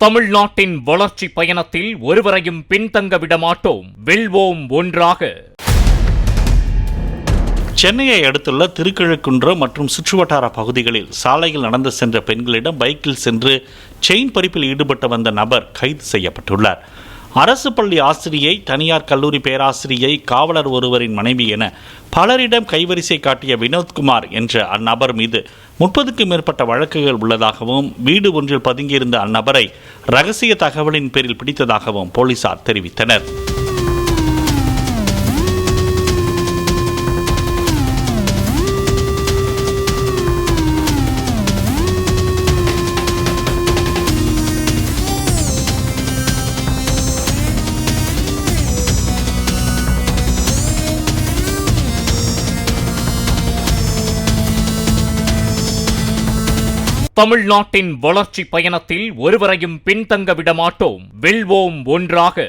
தமிழ்நாட்டின் வளர்ச்சி பயணத்தில் ஒருவரையும் பின்தங்க விடமாட்டோம். வெல்வோம் ஒன்றாக. சென்னையை அடுத்துள்ள திருக்கழுக்குன்றம் மற்றும் சுற்றுவட்டார பகுதிகளில் சாலையில் நடந்து சென்ற பெண்களிடம் பைக்கில் சென்று செயின் பறிப்பில் ஈடுபட்டு வந்த நபர் கைது செய்யப்பட்டுள்ளார். அரசு பள்ளி ஆசிரியை, தனியார் கல்லூரி பேராசிரியை, காவலர் ஒருவரின் மனைவி என பலரிடம் கைவரிசை காட்டிய வினோத்குமார் என்ற அந்நபர் மீது 30க்கும் மேற்பட்ட வழக்குகள் உள்ளதாகவும், வீடு ஒன்றில் பதுங்கியிருந்த அந்நபரை ரகசிய தகவலின் பேரில் பிடித்ததாகவும் போலீசார் தெரிவித்தனர். தமிழ்நாட்டின் வளர்ச்சி பயணத்தில் ஒருவரையும் பின்தங்க விடமாட்டோம். வெல்வோம் ஒன்றாக.